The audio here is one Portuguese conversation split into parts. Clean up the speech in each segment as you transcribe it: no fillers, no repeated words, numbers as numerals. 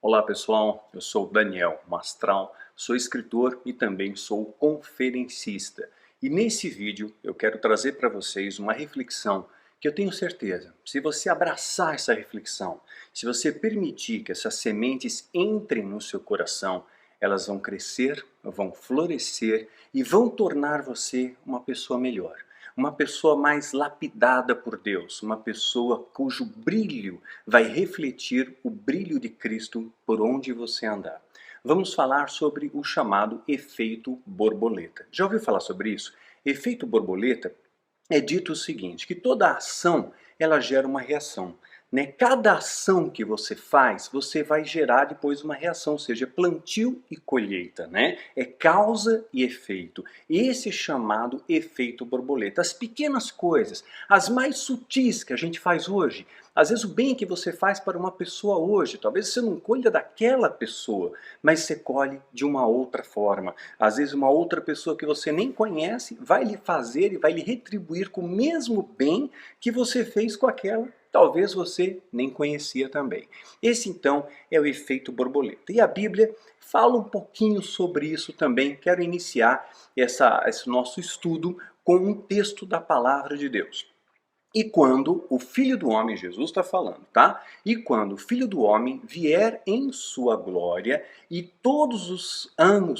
Olá pessoal, eu sou Daniel Mastral, sou escritor e também sou conferencista. E nesse vídeo eu quero trazer para vocês uma reflexão que eu tenho certeza, se você abraçar essa reflexão, se você permitir que essas sementes entrem no seu coração, elas vão crescer, vão florescer e vão tornar você uma pessoa melhor. Uma pessoa mais lapidada por Deus, uma pessoa cujo brilho vai refletir o brilho de Cristo por onde você andar. Vamos falar sobre o chamado efeito borboleta. Já ouviu falar sobre isso? Efeito borboleta é dito o seguinte, que toda ação ela gera uma reação. Né? Cada ação que você faz, você vai gerar depois uma reação, ou seja, plantio e colheita, né? É causa e efeito. Esse chamado efeito borboleta. As pequenas coisas, as mais sutis que a gente faz hoje, às vezes o bem que você faz para uma pessoa hoje, talvez você não colha daquela pessoa, mas você colhe de uma outra forma. Às vezes uma outra pessoa que você nem conhece vai lhe fazer e vai lhe retribuir com o mesmo bem que você fez com aquela. Talvez você nem conhecia também. Esse então é o efeito borboleta. E a Bíblia fala um pouquinho sobre isso também. Quero iniciar esse nosso estudo com um texto da Palavra de Deus. E quando o Filho do Homem, Jesus está falando, tá? E quando o Filho do Homem vier em sua glória e todos os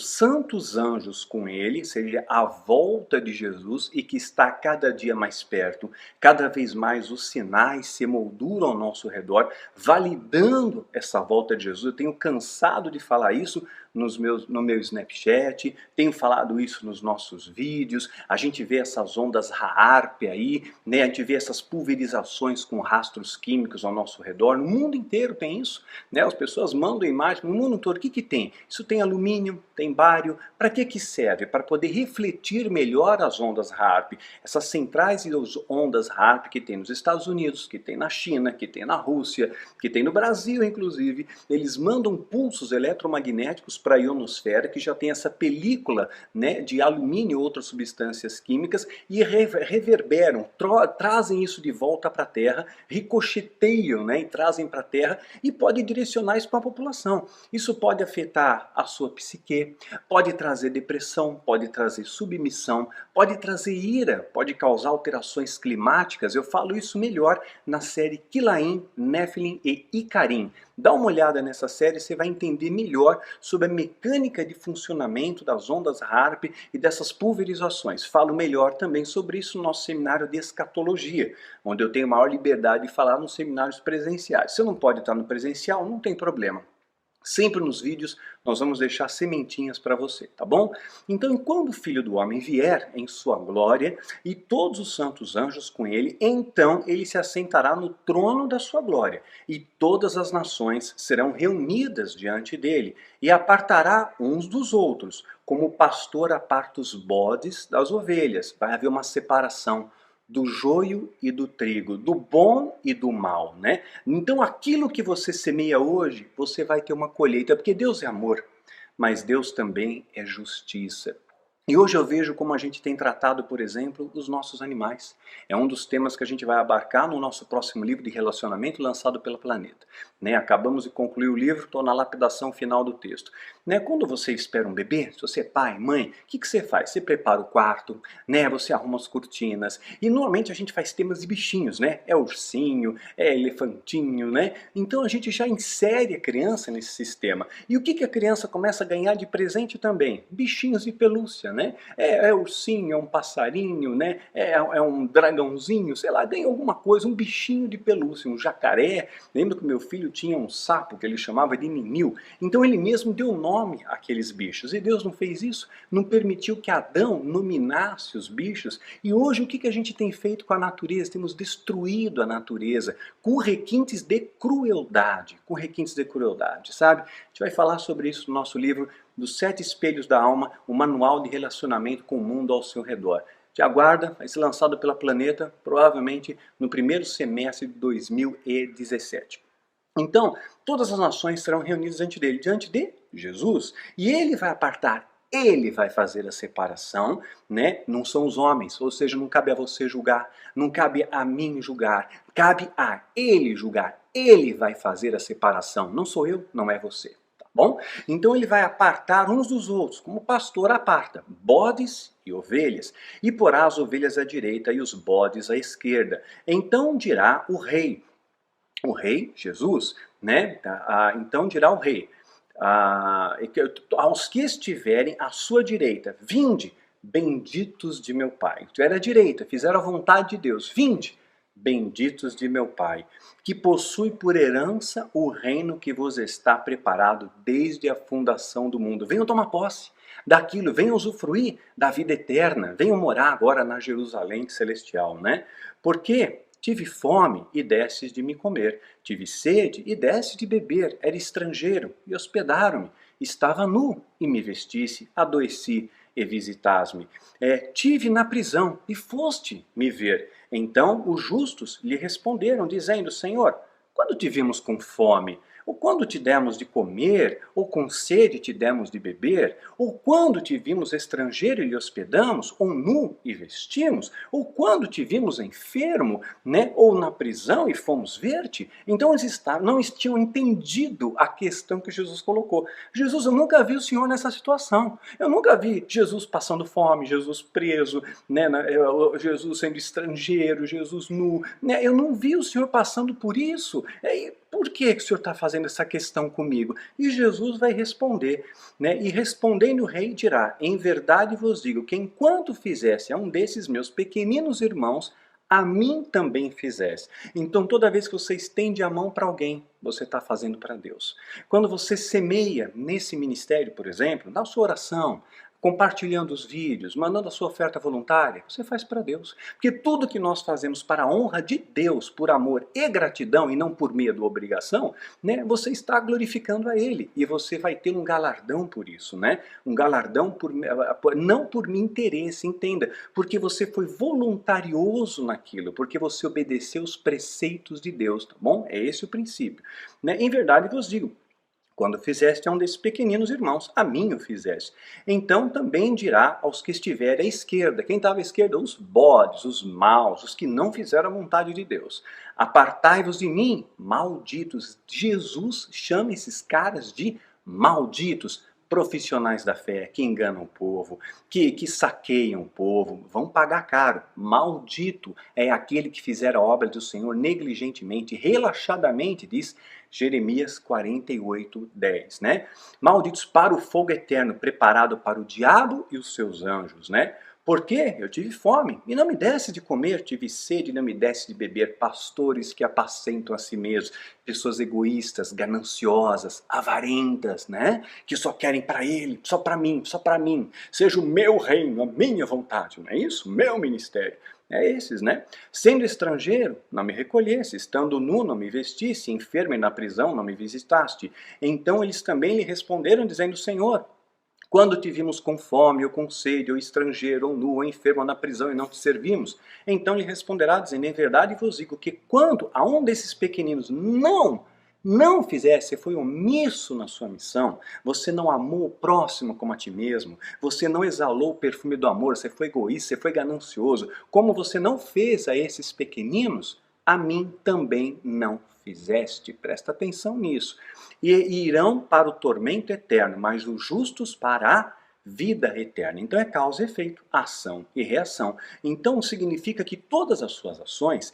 santos anjos com ele, seja a volta de Jesus e que está cada dia mais perto, cada vez mais os sinais se emolduram ao nosso redor, validando essa volta de Jesus. Eu tenho cansado de falar isso no meu Snapchat, tenho falado isso nos nossos vídeos, a gente vê essas ondas Raarp aí, né? A gente vê essas pulverizações com rastros químicos ao nosso redor, no mundo inteiro tem isso, né? As pessoas mandam imagens no mundo todo, o que tem? Isso tem alumínio, tem bário, para que serve? Para poder refletir melhor as ondas Raarp, essas centrais e as ondas Raarp que tem nos Estados Unidos, que tem na China, que tem na Rússia, que tem no Brasil inclusive, eles mandam pulsos eletromagnéticos para a ionosfera, que já tem essa película, né, de alumínio e outras substâncias químicas, e reverberam, trazem isso de volta para a Terra, ricocheteiam, né, e trazem para a Terra, e pode direcionar isso para a população. Isso pode afetar a sua psique, pode trazer depressão, pode trazer submissão, pode trazer ira, pode causar alterações climáticas. Eu falo isso melhor na série Quilaim, Nephilim e Icarim. Dá uma olhada nessa série, você vai entender melhor sobre a mecânica de funcionamento das ondas Raarp e dessas pulverizações. Falo melhor também sobre isso no nosso seminário de escatologia, onde eu tenho maior liberdade de falar nos seminários presenciais. Se não pode estar no presencial, não tem problema. Sempre nos vídeos nós vamos deixar sementinhas para você, tá bom? Então, quando o Filho do Homem vier em sua glória e todos os santos anjos com ele, então ele se assentará no trono da sua glória e todas as nações serão reunidas diante dele e apartará uns dos outros, como o pastor aparta os bodes das ovelhas. Vai haver uma separação do joio e do trigo, do bom e do mal, né? Então aquilo que você semeia hoje, você vai ter uma colheita, porque Deus é amor, mas Deus também é justiça. E hoje eu vejo como a gente tem tratado, por exemplo, os nossos animais. É um dos temas que a gente vai abarcar no nosso próximo livro de relacionamento lançado pela Planeta. Né? Acabamos de concluir o livro, estou na lapidação final do texto. Né? Quando você espera um bebê, se você é pai, mãe, o que você faz? Você prepara o quarto, né? Você arruma as cortinas. E normalmente a gente faz temas de bichinhos, né? É ursinho, é elefantinho, né? Então a gente já insere a criança nesse sistema. E o que a criança começa a ganhar de presente também? Bichinhos de pelúcia, né? É ursinho, é um passarinho, né? É um dragãozinho, sei lá, ganha alguma coisa, um bichinho de pelúcia, um jacaré. Lembro que meu filho tinha um sapo que ele chamava de Ninil. Então ele mesmo deu nome àqueles bichos. E Deus não fez isso? Não permitiu que Adão nominasse os bichos? E hoje o que a gente tem feito com a natureza? Temos destruído a natureza com requintes de crueldade. Com requintes de crueldade, sabe? A gente vai falar sobre isso no nosso livro dos 7 espelhos da alma, o manual de relacionamento com o mundo ao seu redor. Te aguarda, vai ser lançado pela Planeta, provavelmente no primeiro semestre de 2017. Então, todas as nações serão reunidas diante dele, diante de Jesus, e ele vai apartar, ele vai fazer a separação, né? Não são os homens, ou seja, não cabe a você julgar, não cabe a mim julgar, cabe a ele julgar. Ele vai fazer a separação, não sou eu, não é você. Tá bom? Então ele vai apartar uns dos outros, como o pastor aparta bodes e ovelhas, e porá as ovelhas à direita e os bodes à esquerda. Então dirá o rei, Jesus, né? Então dirá o rei, aos que estiverem à sua direita, vinde, benditos de meu Pai. Estiver à direita, fizeram a vontade de Deus, vinde, benditos de meu Pai, que possui por herança o reino que vos está preparado desde a fundação do mundo. Venham tomar posse daquilo, venham usufruir da vida eterna, venham morar agora na Jerusalém celestial, né? Porque tive fome e destes de me comer, tive sede e destes de beber, era estrangeiro e hospedaram-me, estava nu e me vestisse, adoeci e visitas-me. Tive na prisão e foste me ver. Então os justos lhe responderam, dizendo, Senhor, quando te vimos com fome, ou quando te demos de comer, ou com sede te demos de beber, ou quando te vimos estrangeiro e lhe hospedamos, ou nu e vestimos, ou quando te vimos enfermo, né, ou na prisão e fomos ver-te. Então eles não tinham entendido a questão que Jesus colocou. Jesus, eu nunca vi o Senhor nessa situação. Eu nunca vi Jesus passando fome, Jesus preso, né, Jesus sendo estrangeiro, Jesus nu. Né, eu não vi o Senhor passando por isso. Por que o Senhor está fazendo essa questão comigo? E Jesus vai responder, né? E respondendo o rei dirá, em verdade vos digo que enquanto fizesse a um desses meus pequeninos irmãos, a mim também fizesse. Então toda vez que você estende a mão para alguém, você está fazendo para Deus. Quando você semeia nesse ministério, por exemplo, na sua oração, compartilhando os vídeos, mandando a sua oferta voluntária, você faz para Deus. Porque tudo que nós fazemos para a honra de Deus, por amor e gratidão, e não por medo ou obrigação, né, você está glorificando a Ele. E você vai ter um galardão por isso, né? Um galardão não por interesse, entenda. Porque você foi voluntarioso naquilo, porque você obedeceu os preceitos de Deus, tá bom? É esse o princípio. Né? Em verdade vos digo, quando fizeste a um desses pequeninos irmãos, a mim o fizeste. Então também dirá aos que estiverem à esquerda. Quem estava à esquerda? Os bodes, os maus, os que não fizeram a vontade de Deus. Apartai-vos de mim, malditos. Jesus chama esses caras de malditos. Profissionais da fé, que enganam o povo, que saqueiam o povo, vão pagar caro. Maldito é aquele que fizer a obra do Senhor negligentemente, relaxadamente, diz Jeremias 48:10, né? Malditos para o fogo eterno, preparado para o diabo e os seus anjos, né? Porque eu tive fome e não me desse de comer, tive sede e não me desse de beber, pastores que apacentam a si mesmos, pessoas egoístas, gananciosas, avarentas, né? Que só querem para ele, só para mim, seja o meu reino, a minha vontade, não é isso? Meu ministério. É esses, né? Sendo estrangeiro, não me recolhesse, estando nu, não me vestisse, enfermo e na prisão, não me visitaste. Então eles também lhe responderam, dizendo, Senhor, quando te vimos com fome, ou com sede, ou estrangeiro, ou nu, ou enfermo, ou na prisão, e não te servimos? Então lhe responderá, dizendo, em verdade vos digo que quando a um desses pequeninos não fizesse, você foi omisso na sua missão, você não amou o próximo como a ti mesmo, você não exalou o perfume do amor, você foi egoísta, você foi ganancioso, como você não fez a esses pequeninos, a mim também não fizeste. Presta atenção nisso. E irão para o tormento eterno, mas os justos para a vida eterna. Então é causa e efeito, ação e reação. Então significa que todas as suas ações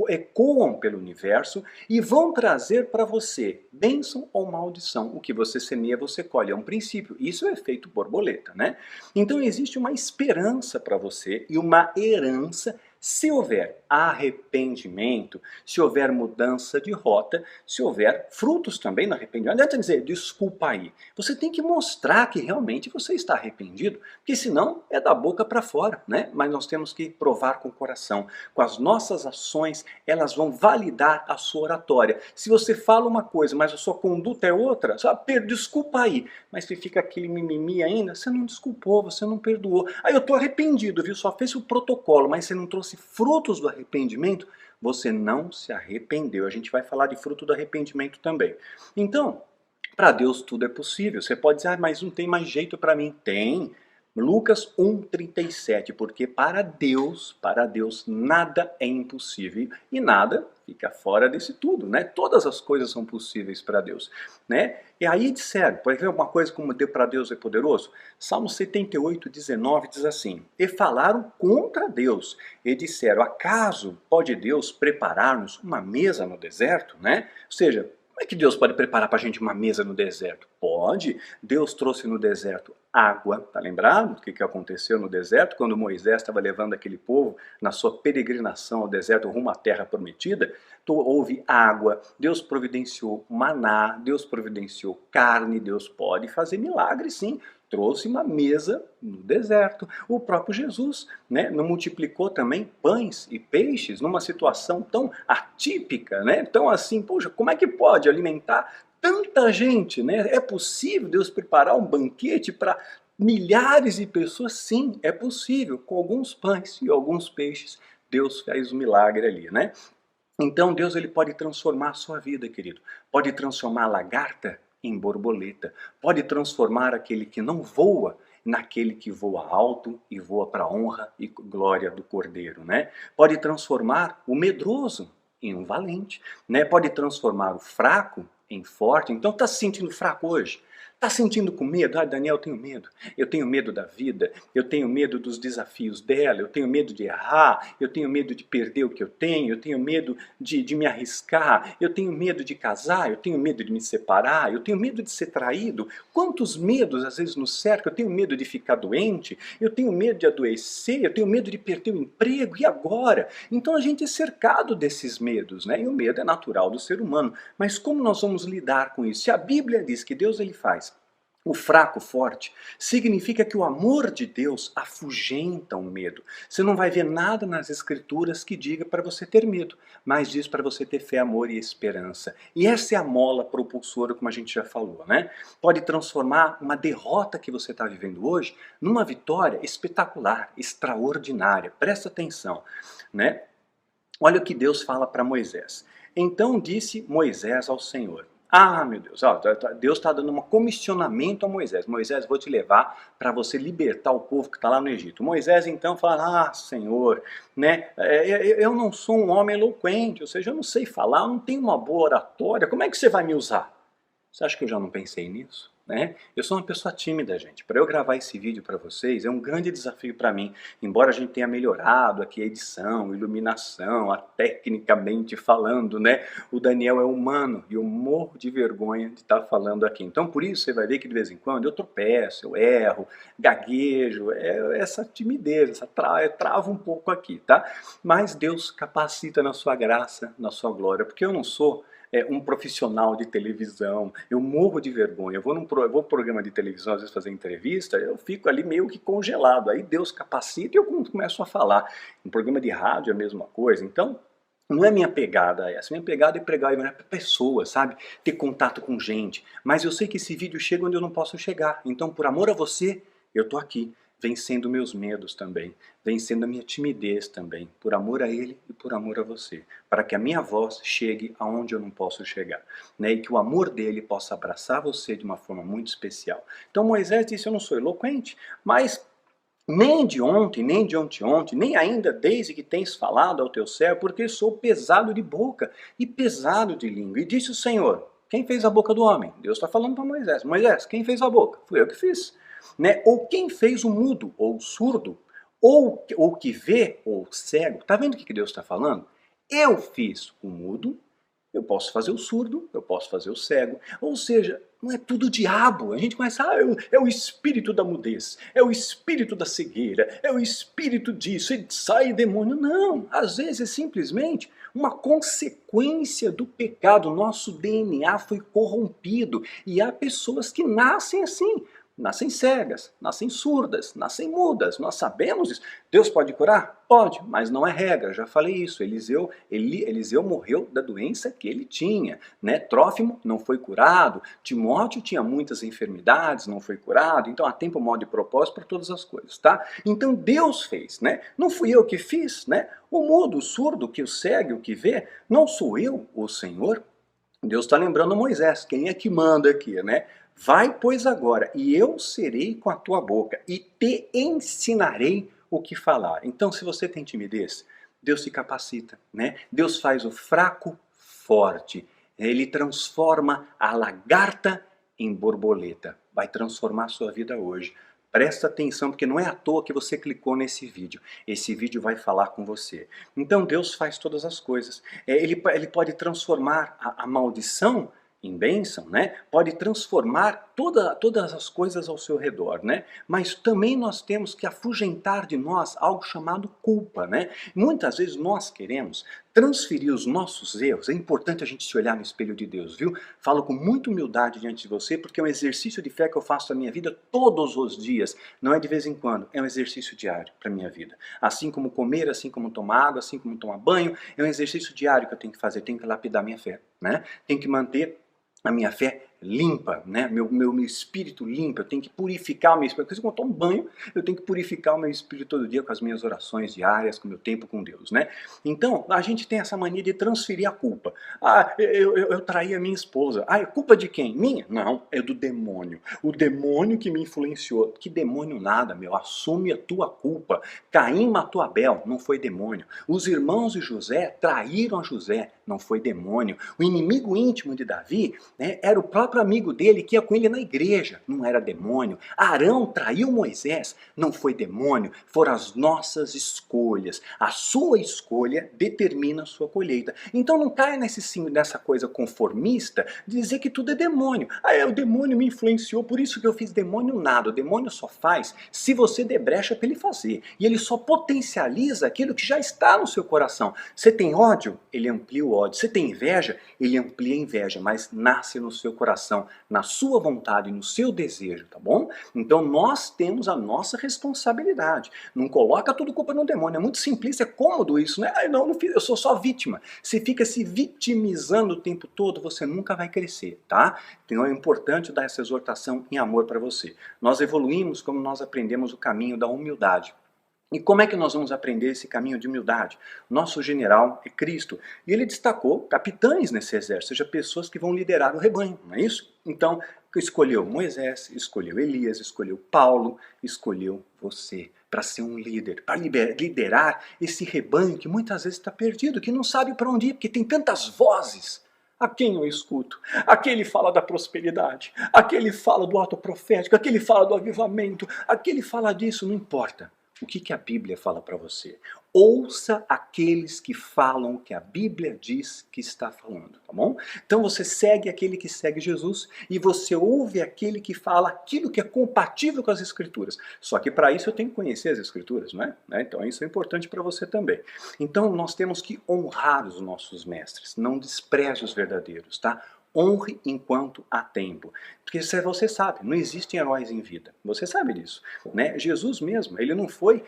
ecoam pelo universo e vão trazer para você bênção ou maldição. O que você semeia, você colhe. É um princípio. Isso é efeito borboleta, né? Então existe uma esperança para você e uma herança se houver arrependimento, se houver mudança de rota, se houver frutos também no arrependimento. Não adianta dizer, desculpa aí. Você tem que mostrar que realmente você está arrependido, porque senão é da boca para fora, né? Mas nós temos que provar com o coração. Com as nossas ações, elas vão validar a sua oratória. Se você fala uma coisa, mas a sua conduta é outra, desculpa aí. Mas se fica aquele mimimi ainda, você não desculpou, você não perdoou. Aí eu estou arrependido, viu? Só fez o protocolo, mas você não trouxe frutos do arrependimento, você não se arrependeu. A gente vai falar de fruto do arrependimento também. Então, para Deus tudo é possível. Você pode dizer, mas não tem mais jeito para mim. Tem, Lucas 1,37, porque para Deus nada é impossível e nada fica fora desse tudo, né? Todas as coisas são possíveis para Deus, né? E aí disseram, por exemplo, uma coisa como para Deus é poderoso, Salmo 78:19 diz assim: e falaram contra Deus, e disseram, acaso pode Deus preparar-nos uma mesa no deserto, né? Ou seja, como é que Deus pode preparar para a gente uma mesa no deserto? Pode. Deus trouxe no deserto água. Tá lembrado do que aconteceu no deserto? Quando Moisés estava levando aquele povo na sua peregrinação ao deserto rumo à terra prometida, houve água, Deus providenciou maná, Deus providenciou carne, Deus pode fazer milagres sim. Trouxe uma mesa no deserto. O próprio Jesus, né, não multiplicou também pães e peixes numa situação tão atípica, né? Então assim, poxa, como é que pode alimentar tanta gente, né? É possível Deus preparar um banquete para milhares de pessoas? Sim, é possível. Com alguns pães e alguns peixes, Deus faz um milagre ali, né? Então Deus ele pode transformar a sua vida, querido. Pode transformar a lagarta em borboleta. Pode transformar aquele que não voa naquele que voa alto e voa para a honra e glória do Cordeiro, né? Pode transformar o medroso em um valente, né? Pode transformar o fraco em forte. Então está se sentindo fraco hoje? Está sentindo com medo? Ah, Daniel, eu tenho medo. Eu tenho medo da vida, eu tenho medo dos desafios dela, eu tenho medo de errar, eu tenho medo de perder o que eu tenho medo de me arriscar, eu tenho medo de casar, eu tenho medo de me separar, eu tenho medo de ser traído. Quantos medos às vezes nos cercam? Eu tenho medo de ficar doente, eu tenho medo de adoecer, eu tenho medo de perder o emprego, e agora? Então a gente é cercado desses medos, né? E o medo é natural do ser humano. Mas como nós vamos lidar com isso? Se a Bíblia diz que Deus ele faz o fraco forte, significa que o amor de Deus afugenta o medo. Você não vai ver nada nas escrituras que diga para você ter medo, mas diz para você ter fé, amor e esperança. E essa é a mola propulsora, como a gente já falou, né? Pode transformar uma derrota que você está vivendo hoje numa vitória espetacular, extraordinária. Presta atenção, né? Olha o que Deus fala para Moisés. Então disse Moisés ao Senhor: ah, meu Deus, Deus está dando um comissionamento a Moisés. Moisés, vou te levar para você libertar o povo que está lá no Egito. Moisés então fala: ah, Senhor, né, eu não sou um homem eloquente, ou seja, eu não sei falar, eu não tenho uma boa oratória, como é que você vai me usar? Você acha que eu já não pensei nisso? Né? Eu sou uma pessoa tímida, gente. Para eu gravar esse vídeo para vocês é um grande desafio para mim. Embora a gente tenha melhorado aqui a edição, iluminação, a tecnicamente falando, né? O Daniel é humano e eu morro de vergonha de estar falando aqui. Então por isso você vai ver que de vez em quando eu tropeço, eu erro, gaguejo, essa timidez, eu travo um pouco aqui, tá? Mas Deus capacita na sua graça, na sua glória, porque eu não sou um profissional de televisão, eu morro de vergonha, eu vou pro programa de televisão, às vezes fazer entrevista, eu fico ali meio que congelado, aí Deus capacita e eu começo a falar. Um programa de rádio é a mesma coisa, então não é minha pegada essa, minha pegada é pregar para pessoas, sabe? Ter contato com gente, mas eu sei que esse vídeo chega onde eu não posso chegar, então por amor a você, eu tô aqui, vencendo meus medos também, vencendo a minha timidez também, por amor a Ele e por amor a você, para que a minha voz chegue aonde eu não posso chegar, né? E que o amor dele possa abraçar você de uma forma muito especial. Então Moisés disse: eu não sou eloquente, mas nem de ontem, nem de ontem, nem ainda desde que tens falado ao teu servo, porque sou pesado de boca e pesado de língua. E disse o Senhor: quem fez a boca do homem? Deus está falando para Moisés: Moisés, quem fez a boca? Fui eu que fiz. Né? Ou quem fez o mudo, ou o surdo, ou o que vê, ou o cego. Está vendo o que Deus está falando? Eu fiz o mudo, eu posso fazer o surdo, eu posso fazer o cego. Ou seja, não é tudo o diabo. A gente começa, é o espírito da mudez, é o espírito da cegueira, é o espírito disso, e sai demônio. Não, às vezes é simplesmente uma consequência do pecado. Nosso DNA foi corrompido e há pessoas que nascem assim. Nascem cegas, nascem surdas, nascem mudas, nós sabemos isso. Deus pode curar? Pode, mas não é regra, já falei isso. Eliseu morreu da doença que ele tinha, né? Trófimo não foi curado, Timóteo tinha muitas enfermidades, não foi curado, então há tempo, modo e propósito para todas as coisas, tá? Então Deus fez, né? Não fui eu que fiz, né? O mudo, o surdo, que o cego, o que vê, não sou eu, o Senhor? Deus está lembrando Moisés, quem é que manda aqui, né? Vai, pois, agora, e eu serei com a tua boca, e te ensinarei o que falar. Então, se você tem timidez, Deus te capacita, né? Deus faz o fraco forte. Ele transforma a lagarta em borboleta. Vai transformar a sua vida hoje. Presta atenção, porque não é à toa que você clicou nesse vídeo. Esse vídeo vai falar com você. Então Deus faz todas as coisas. Ele pode transformar a maldição em bênção, né? Pode transformar todas as coisas ao seu redor, né? Mas também nós temos que afugentar de nós algo chamado culpa, né? Muitas vezes nós queremos transferir os nossos erros. É importante a gente se olhar no espelho de Deus, viu? Falo com muita humildade diante de você, porque é um exercício de fé que eu faço na minha vida todos os dias. Não é de vez em quando, é um exercício diário para a minha vida. Assim como comer, assim como tomar água, assim como tomar banho, é um exercício diário que eu tenho que fazer, tenho que lapidar minha fé, né? Tenho que manter a minha fé limpa, né? Meu espírito limpo, eu tenho que purificar o meu espírito. Quando eu tomo banho, eu tenho que purificar o meu espírito todo dia com as minhas orações diárias, com o meu tempo com Deus, né? Então, a gente tem essa mania de transferir a culpa. Ah, eu traí a minha esposa. Ah, é culpa de quem? Minha? Não, é do demônio. O demônio que me influenciou. Que demônio nada, meu. Assume a tua culpa. Caim matou Abel, não foi demônio. Os irmãos de José traíram a José, não foi demônio. O inimigo íntimo de Davi, né, era o próprio amigo dele que ia com ele na igreja, não era demônio. Arão traiu Moisés, não foi demônio, foram as nossas escolhas. A sua escolha determina a sua colheita. Então não caia nessa coisa conformista de dizer que tudo é demônio. Ah, o demônio me influenciou, por isso que eu fiz demônio nada. O demônio só faz se você der brecha para ele fazer. E ele só potencializa aquilo que já está no seu coração. Você tem ódio? Ele amplia o ódio. Você tem inveja? Ele amplia a inveja, mas nasce no seu coração, na sua vontade, no seu desejo, tá bom? Então nós temos a nossa responsabilidade. Não coloca tudo culpa no demônio, é muito simples, é cômodo isso, né? Ah, não, eu sou só vítima. Se fica se vitimizando o tempo todo, você nunca vai crescer, tá? Então é importante dar essa exortação em amor para você. Nós evoluímos como nós aprendemos o caminho da humildade. E como é que nós vamos aprender esse caminho de humildade? Nosso general é Cristo. E ele destacou capitães nesse exército, ou seja, pessoas que vão liderar o rebanho, não é isso? Então, escolheu Moisés, escolheu Elias, escolheu Paulo, escolheu você para ser um líder, para liderar esse rebanho que muitas vezes está perdido, que não sabe para onde ir, porque tem tantas vozes. A quem eu escuto? Aquele fala da prosperidade, aquele fala do ato profético, aquele fala do avivamento, aquele fala disso, não importa. O que a Bíblia fala para você? Ouça aqueles que falam o que a Bíblia diz que está falando, tá bom? Então você segue aquele que segue Jesus e você ouve aquele que fala aquilo que é compatível com as Escrituras. Só que para isso eu tenho que conhecer as Escrituras, não é? Então isso é importante para você também. Então nós temos que honrar os nossos mestres, não despreze os verdadeiros, tá? Honre enquanto há tempo. Porque você sabe, não existem heróis em vida. Você sabe disso, né? Jesus mesmo, ele não foi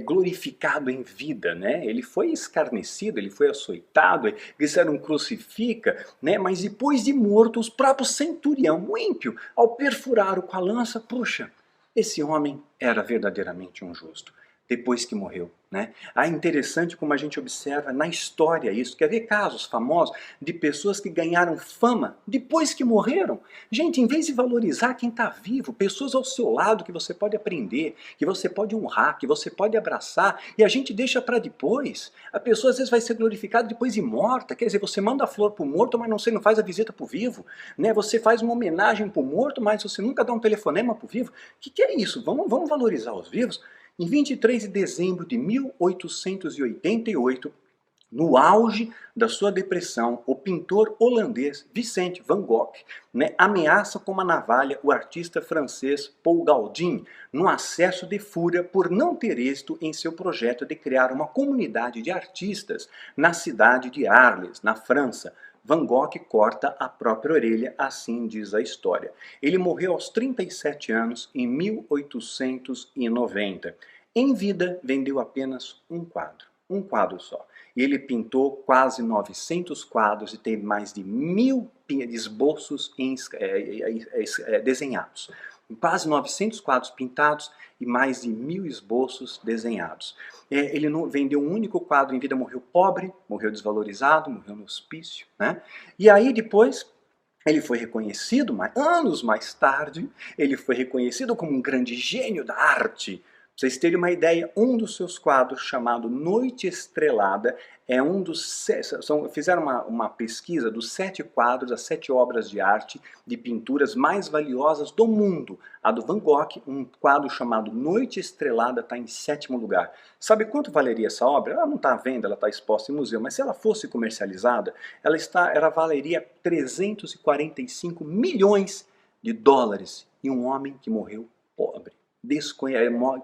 glorificado em vida, né? Ele foi escarnecido, ele foi açoitado, disseram crucifica, né? Mas depois de morto, os próprios centurião, o ímpio, ao perfurar-o com a lança, puxa, esse homem era verdadeiramente um justo. Depois que morreu, né? É interessante como a gente observa na história isso. Quer ver casos famosos de pessoas que ganharam fama depois que morreram? Gente, em vez de valorizar quem está vivo, pessoas ao seu lado que você pode aprender, que você pode honrar, que você pode abraçar, e a gente deixa para depois. A pessoa às vezes vai ser glorificada depois de morta. Quer dizer, você manda a flor para o morto, mas você não faz a visita para o vivo, né? Você faz uma homenagem para o morto, mas você nunca dá um telefonema para o vivo. O que é isso? Vamos valorizar os vivos? Em 23 de dezembro de 1888, no auge da sua depressão, o pintor holandês Vicente van Gogh, né, ameaça com uma navalha o artista francês Paul Gauguin, no acesso de fúria por não ter êxito em seu projeto de criar uma comunidade de artistas na cidade de Arles, na França. Van Gogh corta a própria orelha, assim diz a história. Ele morreu aos 37 anos em 1890. Em vida, vendeu apenas um quadro só. E ele pintou quase 900 quadros e tem mais de 1000 esboços desenhados. Quase 900 quadros pintados e mais de 1000 esboços desenhados. Ele não vendeu um único quadro em vida, morreu pobre, morreu desvalorizado, morreu no hospício, né? E aí depois Ele foi reconhecido, mas anos mais tarde, ele foi reconhecido como um grande gênio da arte. Pra vocês terem uma ideia, um dos seus quadros, chamado Noite Estrelada, é um dos fizeram uma pesquisa dos 7 quadros, as 7 obras de arte, de pinturas mais valiosas do mundo. A do Van Gogh, um quadro chamado Noite Estrelada, está em 7º lugar. Sabe quanto valeria essa obra? Ela não está à venda, ela está exposta em museu, mas se ela fosse comercializada, ela valeria 345 milhões de dólares. E um homem que morreu pobre,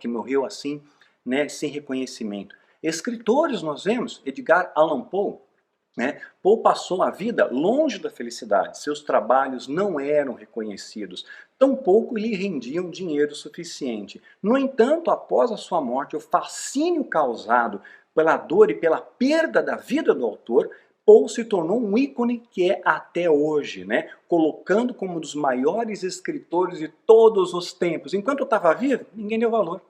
que morreu assim, né, sem reconhecimento. Escritores nós vemos, Edgar Allan Poe, né? Poe passou a vida longe da felicidade, seus trabalhos não eram reconhecidos, tampouco lhe rendiam dinheiro suficiente. No entanto, após a sua morte, o fascínio causado pela dor e pela perda da vida do autor, Poe se tornou um ícone que é até hoje, né? Colocando como um dos maiores escritores de todos os tempos. Enquanto eu estava vivo, ninguém deu valor.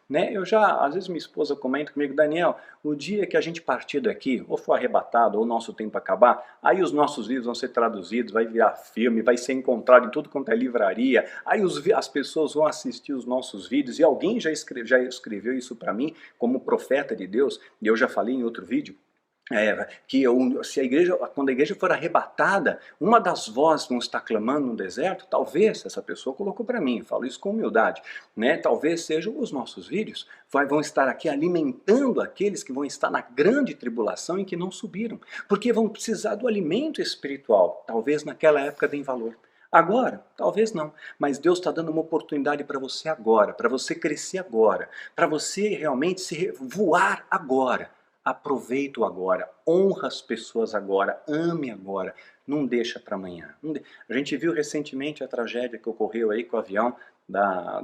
Né? Às vezes minha esposa comenta comigo, Daniel, o dia que a gente partir daqui, ou for arrebatado, ou o nosso tempo acabar, aí os nossos livros vão ser traduzidos, vai virar filme, vai ser encontrado em tudo quanto é livraria, aí as pessoas vão assistir os nossos vídeos, e alguém já escreveu isso para mim, como profeta de Deus, e eu já falei em outro vídeo, quando a igreja for arrebatada, uma das vozes que vão estar clamando no deserto, talvez, essa pessoa colocou para mim, falo isso com humildade, né? Talvez sejam os nossos vídeos, vão estar aqui alimentando aqueles que vão estar na grande tribulação e que não subiram, porque vão precisar do alimento espiritual, talvez naquela época deem valor. Agora, talvez não, mas Deus está dando uma oportunidade para você agora, para você crescer agora, para você realmente voar agora. Aproveita o agora, honra as pessoas agora, ame agora, não deixa para amanhã. A gente viu recentemente a tragédia que ocorreu aí com o avião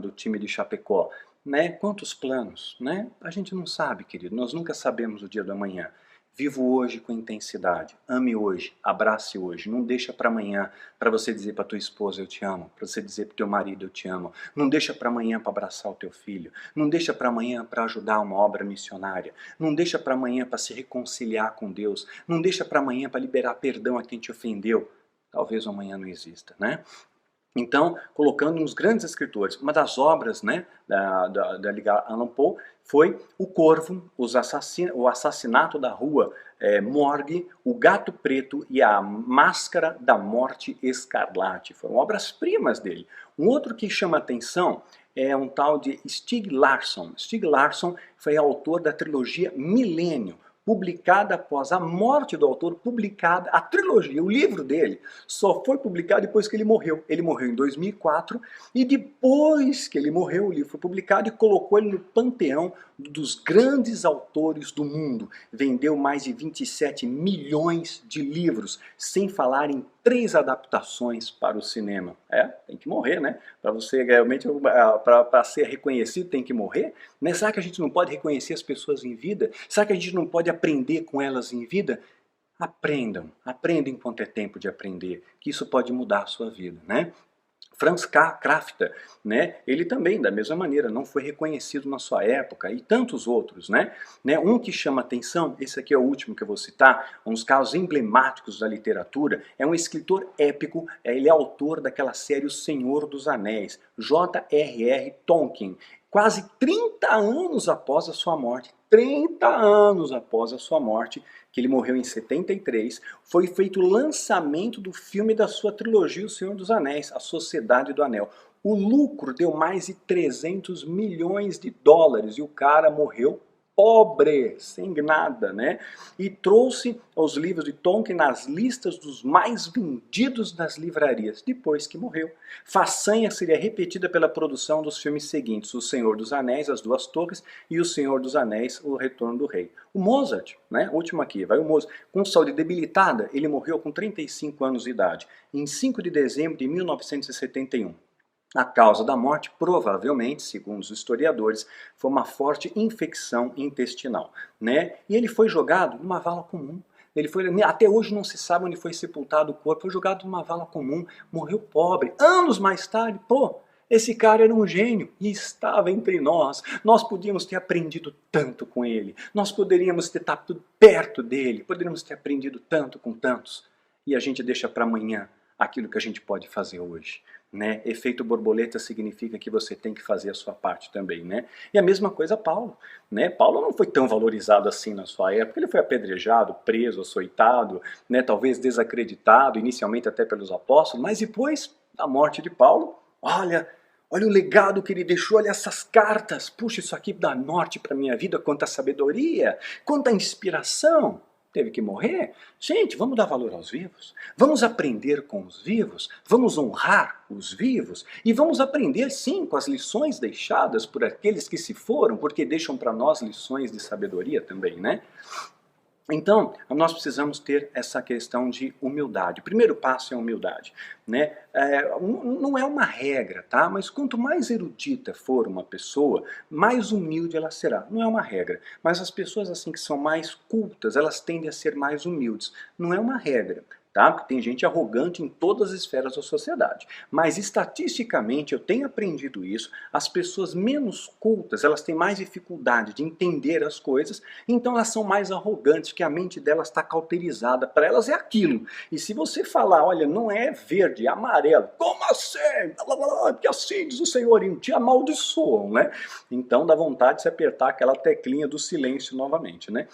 do time de Chapecó. Né? Quantos planos, né? A gente não sabe, querido, nós nunca sabemos o dia do amanhã. Viva hoje com intensidade, ame hoje, abrace hoje, não deixa para amanhã para você dizer para tua esposa eu te amo, para você dizer para teu marido eu te amo, não deixa para amanhã para abraçar o teu filho, não deixa para amanhã para ajudar uma obra missionária, não deixa para amanhã para se reconciliar com Deus, não deixa para amanhã para liberar perdão a quem te ofendeu, talvez o amanhã não exista, né? Então, colocando uns grandes escritores, uma das obras, né, da Edgar Allan Poe foi O Corvo, o Assassinato da Rua Morgue, O Gato Preto e a Máscara da Morte Escarlate. Foram obras-primas dele. Um outro que chama atenção é um tal de Stieg Larsson. Stieg Larsson foi autor da trilogia Milênio, publicada após a morte do autor, publicada, a trilogia, o livro dele, só foi publicado depois que ele morreu. Ele morreu em 2004 e depois que ele morreu, o livro foi publicado e colocou ele no panteão dos grandes autores do mundo. Vendeu mais de 27 milhões de livros, sem falar em 3 adaptações para o cinema. Tem que morrer, né? Para você realmente, para ser reconhecido, tem que morrer. Né? Será que a gente não pode reconhecer as pessoas em vida? Será que a gente não pode aprender com elas em vida? Aprendam enquanto é tempo de aprender, que isso pode mudar a sua vida, né? Franz Kafka, né? Ele também, da mesma maneira, não foi reconhecido na sua época, e tantos outros, né? Um que chama atenção, esse aqui é o último que eu vou citar, um dos casos emblemáticos da literatura, é um escritor épico, ele é autor daquela série O Senhor dos Anéis, J.R.R. Tolkien. Quase 30 anos após a sua morte, 30 anos após a sua morte, que ele morreu em 73, foi feito o lançamento do filme da sua trilogia O Senhor dos Anéis, A Sociedade do Anel. O lucro deu mais de 300 milhões de dólares e o cara morreu pobre, sem nada, né? E trouxe os livros de Tolkien nas listas dos mais vendidos das livrarias, depois que morreu. Façanha seria repetida pela produção dos filmes seguintes, O Senhor dos Anéis, As Duas Torres e O Senhor dos Anéis, O Retorno do Rei. O Mozart, né? Último aqui, vai o Mozart, com saúde debilitada, ele morreu com 35 anos de idade, em 5 de dezembro de 1971. A causa da morte, provavelmente, segundo os historiadores, foi uma forte infecção intestinal, né? E ele foi jogado numa vala comum. Até hoje não se sabe onde foi sepultado o corpo, foi jogado numa vala comum, morreu pobre. Anos mais tarde, esse cara era um gênio e estava entre nós. Nós podíamos ter aprendido tanto com ele. Nós poderíamos ter estado perto dele. Poderíamos ter aprendido tanto com tantos. E a gente deixa para amanhã aquilo que a gente pode fazer hoje, né? Efeito borboleta significa que você tem que fazer a sua parte também, né? E a mesma coisa Paulo, né? Paulo não foi tão valorizado assim na sua época, ele foi apedrejado, preso, açoitado, né? Talvez desacreditado, inicialmente até pelos apóstolos, mas depois da morte de Paulo, olha o legado que ele deixou, olha essas cartas, puxa, isso aqui dá norte para minha vida, quanta sabedoria, quanta inspiração. Teve que morrer? Gente, vamos dar valor aos vivos. Vamos aprender com os vivos. Vamos honrar os vivos. E vamos aprender, sim, com as lições deixadas por aqueles que se foram, porque deixam para nós lições de sabedoria também, né? Então, nós precisamos ter essa questão de humildade. O primeiro passo é a humildade, né? Não é uma regra, tá? Mas quanto mais erudita for uma pessoa, mais humilde ela será. Não é uma regra, mas as pessoas assim que são mais cultas, elas tendem a ser mais humildes. Não é uma regra. Tá? Porque tem gente arrogante em todas as esferas da sociedade. Mas estatisticamente, eu tenho aprendido isso, as pessoas menos cultas, elas têm mais dificuldade de entender as coisas, então elas são mais arrogantes, porque a mente delas está cauterizada, para elas é aquilo. E se você falar, olha, não é verde, é amarelo, como assim? Porque assim diz o Senhor, e te amaldiçoam, né? Então dá vontade de se apertar aquela teclinha do silêncio novamente, né?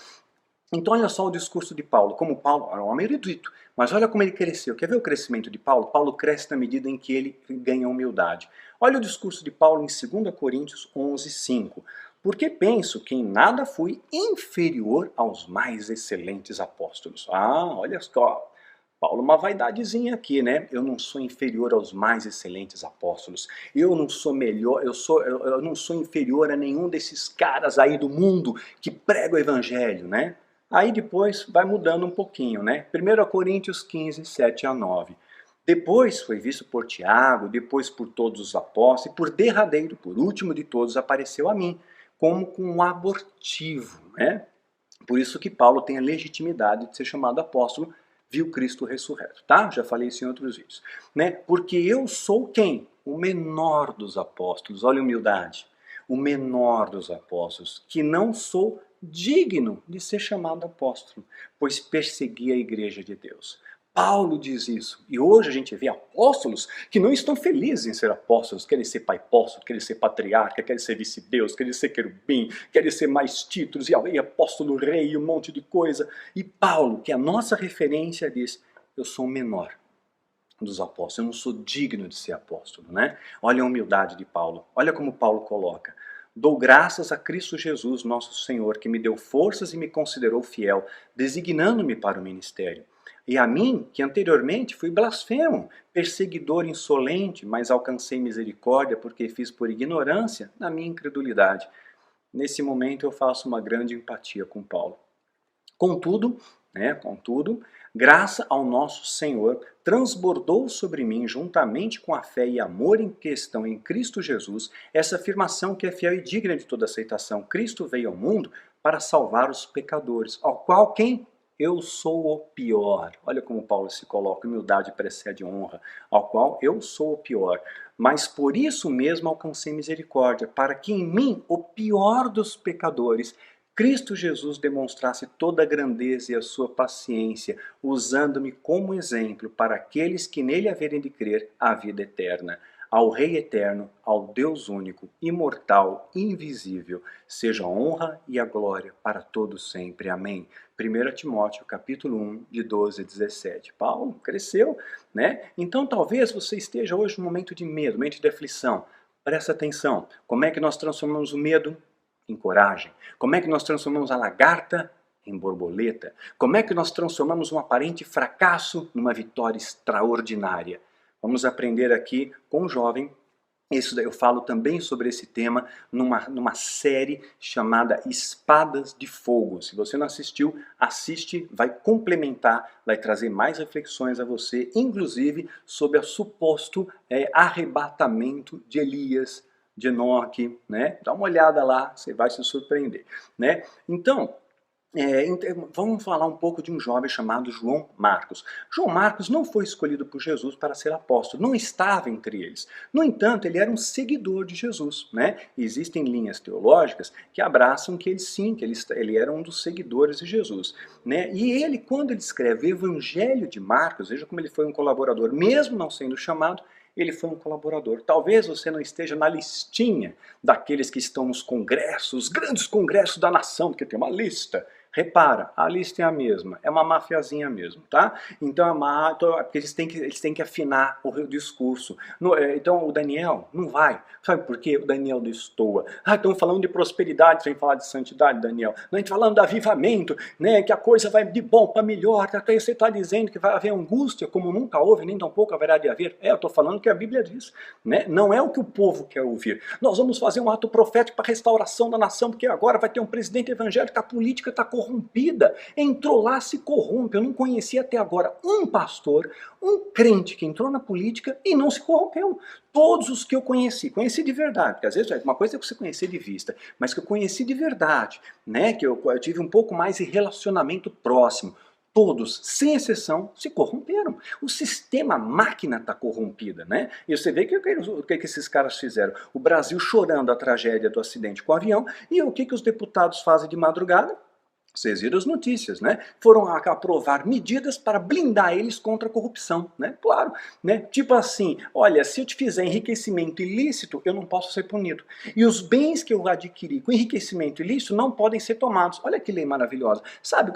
Então olha só o discurso de Paulo, como Paulo era um homem erudito, mas olha como ele cresceu. Quer ver o crescimento de Paulo? Paulo cresce na medida em que ele ganha humildade. Olha o discurso de Paulo em 2 Coríntios 11:5. Porque penso que em nada fui inferior aos mais excelentes apóstolos. Olha só, Paulo, uma vaidadezinha aqui, né? Eu não sou inferior aos mais excelentes apóstolos. Eu não sou melhor, eu não sou inferior a nenhum desses caras aí do mundo que pregam o evangelho, né? Aí depois vai mudando um pouquinho, né? 1 Coríntios 15, 7 a 9. Depois foi visto por Tiago, depois por todos os apóstolos, e por derradeiro, por último de todos, apareceu a mim, como com um abortivo, né? Por isso que Paulo tem a legitimidade de ser chamado apóstolo, viu Cristo ressurreto, tá? Já falei isso em outros vídeos, né? Porque eu sou quem? O menor dos apóstolos, olha a humildade. O menor dos apóstolos, que não sou digno de ser chamado apóstolo, pois persegui a igreja de Deus. Paulo diz isso. E hoje a gente vê apóstolos que não estão felizes em ser apóstolos, querem ser pai apóstolo, querem ser patriarca, querem ser vice-deus, querem ser querubim, querem ser mais títulos, e apóstolo rei, um monte de coisa. E Paulo, que é a nossa referência, diz, eu sou o menor dos apóstolos, eu não sou digno de ser apóstolo, né? Olha a humildade de Paulo, olha como Paulo coloca. Dou graças a Cristo Jesus, nosso Senhor, que me deu forças e me considerou fiel, designando-me para o ministério. E a mim, que anteriormente fui blasfemo, perseguidor insolente, mas alcancei misericórdia porque fiz por ignorância na minha incredulidade. Nesse momento eu faço uma grande empatia com Paulo. Contudo, graça ao nosso Senhor transbordou sobre mim, juntamente com a fé e amor em questão em Cristo Jesus, essa afirmação que é fiel e digna de toda aceitação. Cristo veio ao mundo para salvar os pecadores, ao qual quem? Eu sou o pior. Olha como Paulo se coloca, humildade precede honra, ao qual eu sou o pior. Mas por isso mesmo alcancei misericórdia, para que em mim, o pior dos pecadores, Cristo Jesus demonstrasse toda a grandeza e a sua paciência, usando-me como exemplo para aqueles que nele haverem de crer a vida eterna. Ao Rei eterno, ao Deus único, imortal, invisível, seja a honra e a glória para todos sempre. Amém. 1 Timóteo capítulo 1, de 12 a 17. Paulo cresceu, né? Então talvez você esteja hoje num momento de medo, momento de aflição. Presta atenção. Como é que nós transformamos o medo em coragem? Como é que nós transformamos a lagarta em borboleta? Como é que nós transformamos um aparente fracasso numa vitória extraordinária? Vamos aprender aqui com um jovem. Eu falo também sobre esse tema numa série chamada Espadas de Fogo. Se você não assistiu, assiste, vai complementar, vai trazer mais reflexões a você, inclusive sobre o suposto arrebatamento de Elias, de Enoque, né? Dá uma olhada lá, você vai se surpreender, né? Então, Vamos falar um pouco de um jovem chamado João Marcos. João Marcos não foi escolhido por Jesus para ser apóstolo, não estava entre eles. No entanto, ele era um seguidor de Jesus, né? E existem linhas teológicas que abraçam que ele sim, ele era um dos seguidores de Jesus, né? E ele, quando ele escreve o Evangelho de Marcos, veja como ele foi um colaborador, mesmo não sendo chamado, ele foi um colaborador. Talvez você não esteja na listinha daqueles que estão nos congressos, os grandes congressos da nação, porque tem uma lista. Repara, a lista é a mesma, é uma mafiazinha mesmo, tá? Então, porque eles têm que afinar o discurso. Então o Daniel não vai, sabe por quê? O Daniel destoa. Estão falando de prosperidade sem falar de santidade, Daniel. Não estão falando de avivamento, né? Que a coisa vai de bom para melhor. Até você está dizendo que vai haver angústia, como nunca houve, nem tampouco haverá de haver. Eu estou falando que a Bíblia diz, né? Não é o que o povo quer ouvir. Nós vamos fazer um ato profético para a restauração da nação, porque agora vai ter um presidente evangélico, a política está corrompida, entrou lá, se corrompe. Eu não conheci até agora um pastor, um crente que entrou na política e não se corrompeu. Todos os que eu conheci de verdade, porque às vezes uma coisa é você conhecer de vista, mas que eu conheci de verdade, né, que eu tive um pouco mais de relacionamento próximo, todos, sem exceção, se corromperam. O sistema, a máquina está corrompida, né? E você vê o que esses caras fizeram. O Brasil chorando a tragédia do acidente com o avião, e o que os deputados fazem de madrugada? Vocês viram as notícias, né? Foram aprovar medidas para blindar eles contra a corrupção, né? Claro, né? Tipo assim, olha, se eu te fizer enriquecimento ilícito, eu não posso ser punido. E os bens que eu adquiri com enriquecimento ilícito não podem ser tomados. Olha que lei maravilhosa. Sabe,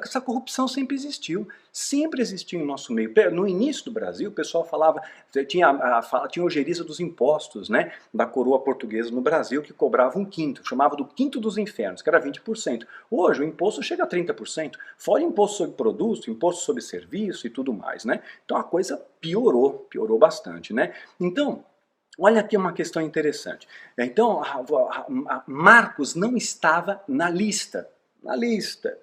essa corrupção sempre existiu. Sempre existiu em nosso meio. No início do Brasil, o pessoal falava, tinha ojeriza dos impostos, né? Da coroa portuguesa no Brasil, que cobrava um quinto, chamava do quinto dos infernos, que era 20%. Hoje o imposto chega a 30%, fora imposto sobre produto, imposto sobre serviço e tudo mais, né? Então a coisa piorou bastante, né? Então, olha aqui uma questão interessante. Então, Marcos não estava na lista,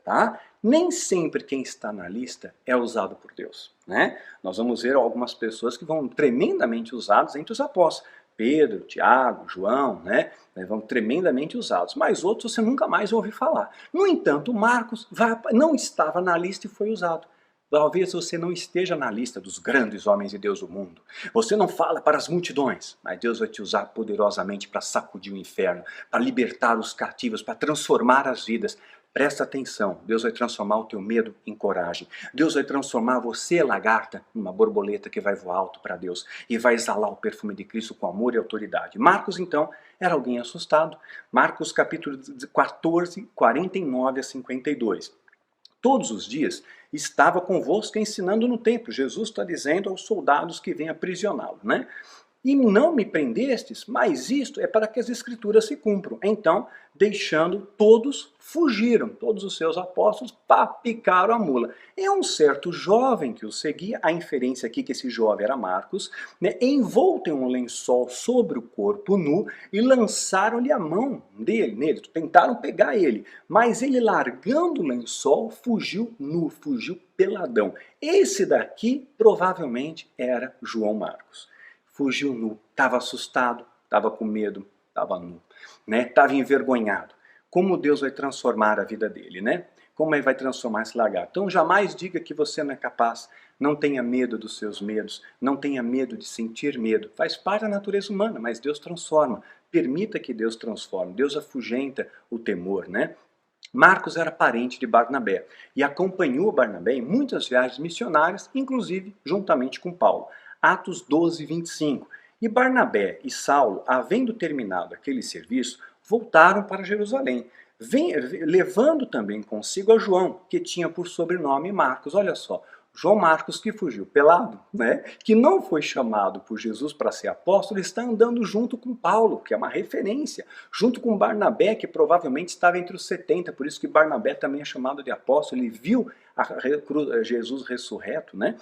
tá? Nem sempre quem está na lista é usado por Deus, né? Nós vamos ver algumas pessoas que vão tremendamente usadas entre os apóstolos. Pedro, Tiago, João, né? Vão tremendamente usados, mas outros você nunca mais ouviu falar. No entanto, Marcos não estava na lista e foi usado. Talvez você não esteja na lista dos grandes homens de Deus do mundo. Você não fala para as multidões, mas Deus vai te usar poderosamente para sacudir o inferno, para libertar os cativos, para transformar as vidas. Presta atenção, Deus vai transformar o teu medo em coragem. Deus vai transformar você, lagarta, numa borboleta que vai voar alto para Deus e vai exalar o perfume de Cristo com amor e autoridade. Marcos, então, era alguém assustado. Marcos capítulo 14, 49 a 52. Todos os dias estava convosco ensinando no templo. Jesus está dizendo aos soldados que vêm aprisioná-lo, né? E não me prendestes, mas isto é para que as escrituras se cumpram. Então, deixando, todos fugiram, todos os seus apóstolos picaram a mula. É um certo jovem que o seguia, a inferência aqui que esse jovem era Marcos, né, envolto em um lençol sobre o corpo nu e lançaram-lhe a mão nele, tentaram pegar ele, mas ele largando o lençol fugiu nu, fugiu peladão. Esse daqui provavelmente era João Marcos. Fugiu nu, estava assustado, estava com medo, estava nu, né? Estava envergonhado. Como Deus vai transformar a vida dele, né? Como ele vai transformar esse lagarto? Então jamais diga que você não é capaz, não tenha medo dos seus medos, não tenha medo de sentir medo. Faz parte da natureza humana, mas Deus transforma. Permita que Deus transforme, Deus afugenta o temor, né? Marcos era parente de Barnabé e acompanhou Barnabé em muitas viagens missionárias, inclusive juntamente com Paulo. Atos 12, 25. E Barnabé e Saulo, havendo terminado aquele serviço, voltaram para Jerusalém, levando também consigo a João, que tinha por sobrenome Marcos. Olha só, João Marcos que fugiu pelado, né? Que não foi chamado por Jesus para ser apóstolo, está andando junto com Paulo, que é uma referência, junto com Barnabé, que provavelmente estava entre os 70, por isso que Barnabé também é chamado de apóstolo, ele viu Jesus ressurreto, né?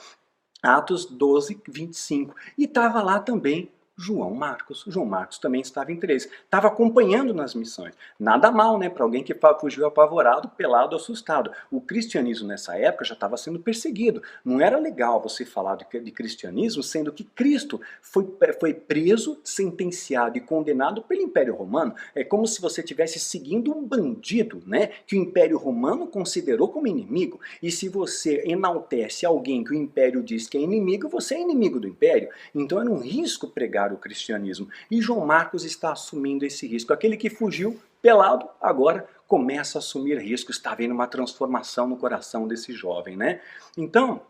Atos 12, 25. E estava lá também João Marcos. João Marcos também estava entre eles, estava acompanhando nas missões. Nada mal, né, para alguém que fugiu apavorado, pelado, assustado. O cristianismo nessa época já estava sendo perseguido. Não era legal você falar de cristianismo, sendo que Cristo foi preso, sentenciado e condenado pelo Império Romano. É como se você estivesse seguindo um bandido, né, que o Império Romano considerou como inimigo. E se você enaltece alguém que o Império diz que é inimigo, você é inimigo do Império. Então era um risco pregar o cristianismo. E João Marcos está assumindo esse risco. Aquele que fugiu pelado, agora começa a assumir risco. Está havendo uma transformação no coração desse jovem, né? Então,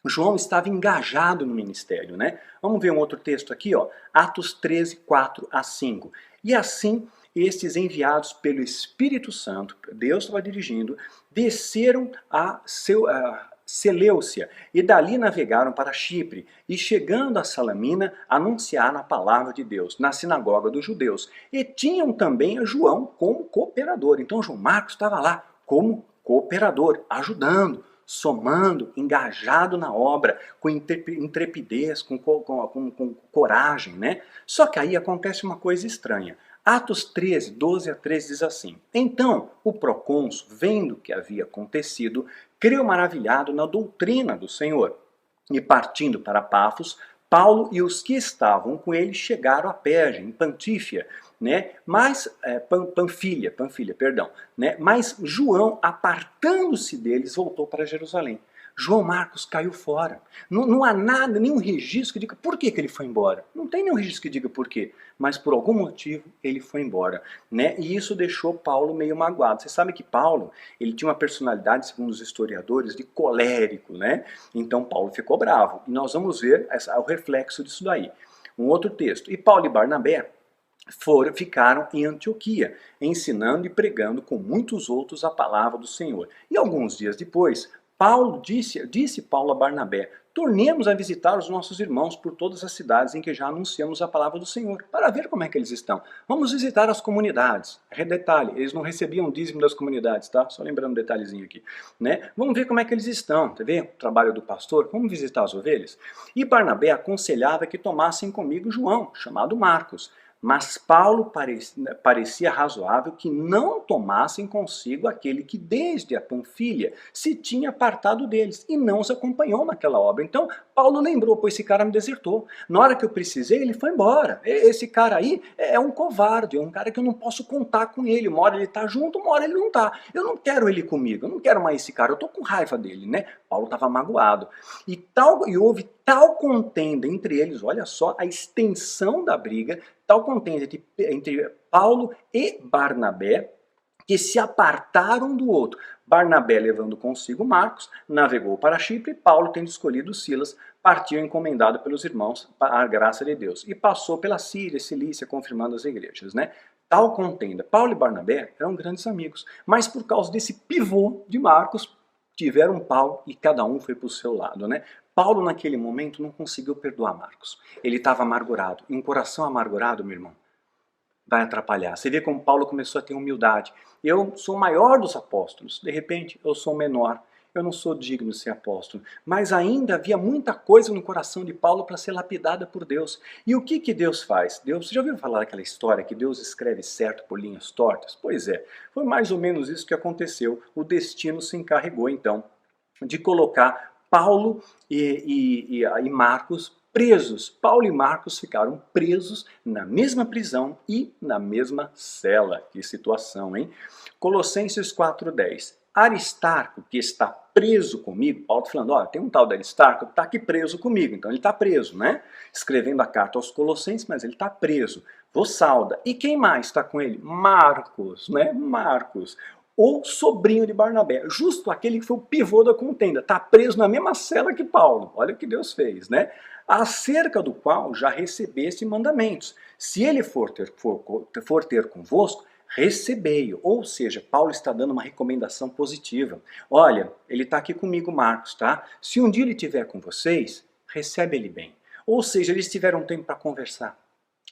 João estava engajado no ministério, né? Vamos ver um outro texto aqui, ó. Atos 13, 4 a 5. E assim, estes enviados pelo Espírito Santo, Deus estava dirigindo, desceram a Seleucia, e dali navegaram para Chipre, e chegando a Salamina, anunciaram a palavra de Deus na sinagoga dos judeus. E tinham também a João como cooperador. Então João Marcos estava lá como cooperador, ajudando, somando, engajado na obra, com intrepidez, com coragem, né? Só que aí acontece uma coisa estranha. Atos 13, 12 a 13 diz assim: Então o procônsul, vendo o que havia acontecido, creu maravilhado na doutrina do Senhor. E partindo para Pafos, Paulo e os que estavam com ele chegaram a Perge, em Pantífia, né? Panfilha, perdão, né? Mas João, apartando-se deles, voltou para Jerusalém. João Marcos caiu fora. Não há nada, nenhum registro que diga por que ele foi embora. Não tem nenhum registro que diga por quê, mas por algum motivo ele foi embora, né? E isso deixou Paulo meio magoado. Você sabe que Paulo, ele tinha uma personalidade, segundo os historiadores, de colérico, né? Então Paulo ficou bravo. E nós vamos ver o reflexo disso daí. Um outro texto. E Paulo e Barnabé ficaram em Antioquia, ensinando e pregando com muitos outros a palavra do Senhor. E alguns dias depois, disse Paulo a Barnabé: tornemos a visitar os nossos irmãos por todas as cidades em que já anunciamos a palavra do Senhor, para ver como é que eles estão. Vamos visitar as comunidades. Detalhe, eles não recebiam dízimo das comunidades, tá? Só lembrando um detalhezinho aqui, né? Vamos ver como é que eles estão, tá vendo? O trabalho do pastor, vamos visitar as ovelhas? E Barnabé aconselhava que tomassem comigo João, chamado Marcos. Mas Paulo parecia razoável que não tomassem consigo aquele que desde a Panfilha se tinha apartado deles e não os acompanhou naquela obra. Então Paulo lembrou: pô, esse cara me desertou. Na hora que eu precisei, ele foi embora. Esse cara aí é um covarde, é um cara que eu não posso contar com ele. Uma hora ele está junto, uma hora ele não está. Eu não quero ele comigo, eu não quero mais esse cara, eu estou com raiva dele, né? Paulo estava magoado. E houve tal contenda entre eles, olha só a extensão da briga, tal contenda entre Paulo e Barnabé, que se apartaram do outro. Barnabé, levando consigo Marcos, navegou para Chipre, e Paulo, tendo escolhido Silas, partiu encomendado pelos irmãos à graça de Deus. E passou pela Síria e Cilícia, confirmando as igrejas, né? Tal contenda. Paulo e Barnabé eram grandes amigos, mas por causa desse pivô de Marcos, tiveram um pau e cada um foi para o seu lado, né? Paulo, naquele momento, não conseguiu perdoar Marcos. Ele estava amargurado. E um coração amargurado, meu irmão, vai atrapalhar. Você vê como Paulo começou a ter humildade. Eu sou o maior dos apóstolos. De repente, eu sou o menor. Eu não sou digno de ser apóstolo. Mas ainda havia muita coisa no coração de Paulo para ser lapidada por Deus. E o que Deus faz? Você já ouviu falar aquela história que Deus escreve certo por linhas tortas? Pois é, foi mais ou menos isso que aconteceu. O destino se encarregou, então, de colocar Paulo e Marcos presos. Paulo e Marcos ficaram presos na mesma prisão e na mesma cela. Que situação, hein? Colossenses 4:10. Aristarco, que está preso comigo, Paulo está falando, ó, tem um tal de Aristarco que está aqui preso comigo, então ele está preso, né? Escrevendo a carta aos Colossenses, mas ele está preso. Vos sauda. E quem mais está com ele? Marcos, né? Marcos, o sobrinho de Barnabé, justo aquele que foi o pivô da contenda, está preso na mesma cela que Paulo. Olha o que Deus fez, né? Acerca do qual já recebeste mandamentos. Se ele for ter convosco, recebei-o. Ou seja, Paulo está dando uma recomendação positiva. Olha, ele está aqui comigo, Marcos, tá? Se um dia ele estiver com vocês, recebe ele bem. Ou seja, eles tiveram tempo para conversar,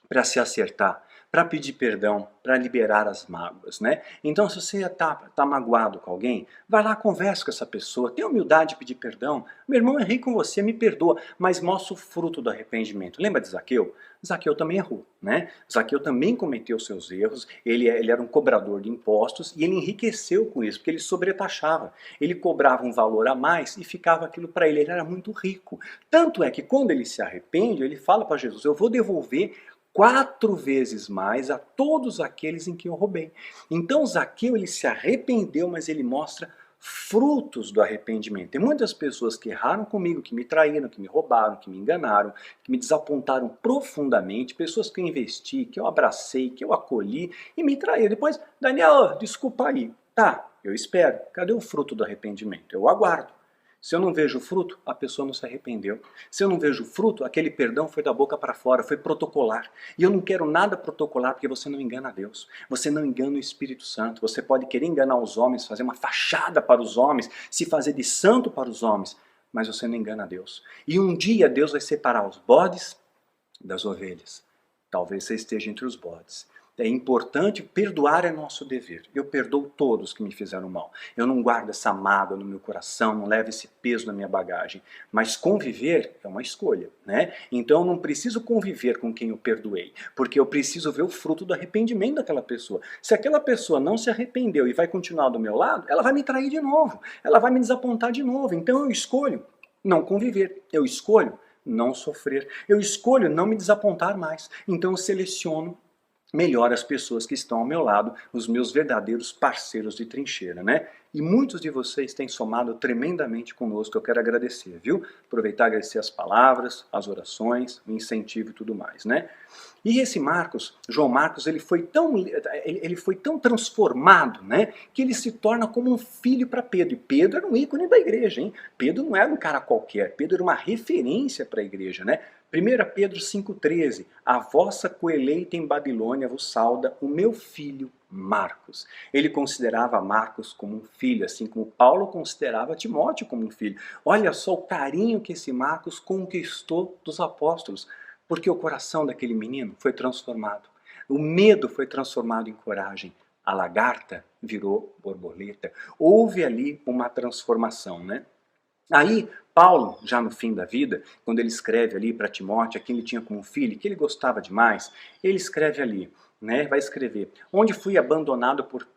para se acertar, para pedir perdão, para liberar as mágoas, né? Então, se você tá magoado com alguém, vai lá, conversa com essa pessoa, tenha humildade de pedir perdão. Meu irmão, errei com você, me perdoa, mas mostra o fruto do arrependimento. Lembra de Zaqueu? Zaqueu também errou, né? Zaqueu também cometeu seus erros, ele era um cobrador de impostos e ele enriqueceu com isso, porque ele sobretaxava. Ele cobrava um valor a mais e ficava aquilo para ele, ele era muito rico. Tanto é que quando ele se arrepende, ele fala para Jesus, eu vou devolver 4 vezes mais a todos aqueles em que eu roubei. Então Zaqueu, ele se arrependeu, mas ele mostra frutos do arrependimento. Tem muitas pessoas que erraram comigo, que me traíram, que me roubaram, que me enganaram, que me desapontaram profundamente, pessoas que eu investi, que eu abracei, que eu acolhi e me traíram. Depois, Daniel, desculpa aí. Tá, eu espero. Cadê o fruto do arrependimento? Eu aguardo. Se eu não vejo fruto, a pessoa não se arrependeu. Se eu não vejo fruto, aquele perdão foi da boca para fora, foi protocolar. E eu não quero nada protocolar porque você não engana Deus. Você não engana o Espírito Santo. Você pode querer enganar os homens, fazer uma fachada para os homens, se fazer de santo para os homens, mas você não engana Deus. E um dia Deus vai separar os bodes das ovelhas. Talvez você esteja entre os bodes. É importante, perdoar é nosso dever. Eu perdoo todos que me fizeram mal. Eu não guardo essa mágoa no meu coração, não levo esse peso na minha bagagem. Mas conviver é uma escolha, né? Então eu não preciso conviver com quem eu perdoei, porque eu preciso ver o fruto do arrependimento daquela pessoa. Se aquela pessoa não se arrependeu e vai continuar do meu lado, ela vai me trair de novo, ela vai me desapontar de novo. Então eu escolho não conviver, eu escolho não sofrer, eu escolho não me desapontar mais. Então eu seleciono melhor as pessoas que estão ao meu lado, os meus verdadeiros parceiros de trincheira, né? E muitos de vocês têm somado tremendamente conosco, eu quero agradecer, viu? Aproveitar e agradecer as palavras, as orações, o incentivo e tudo mais, né? E esse Marcos, João Marcos, ele foi tão transformado, né, que ele se torna como um filho para Pedro. E Pedro era um ícone da igreja, hein? Pedro não era um cara qualquer, Pedro era uma referência para a igreja, né? 1 Pedro 5,13, a vossa coeleita em Babilônia vos sauda o meu filho Marcos. Ele considerava Marcos como um filho, assim como Paulo considerava Timóteo como um filho. Olha só o carinho que esse Marcos conquistou dos apóstolos, porque o coração daquele menino foi transformado. O medo foi transformado em coragem. A lagarta virou borboleta. Houve ali uma transformação, né? Aí, Paulo, já no fim da vida, quando ele escreve ali para Timóteo, a quem ele tinha como filho, que ele gostava demais, ele escreve ali, né, vai escrever, onde fui abandonado por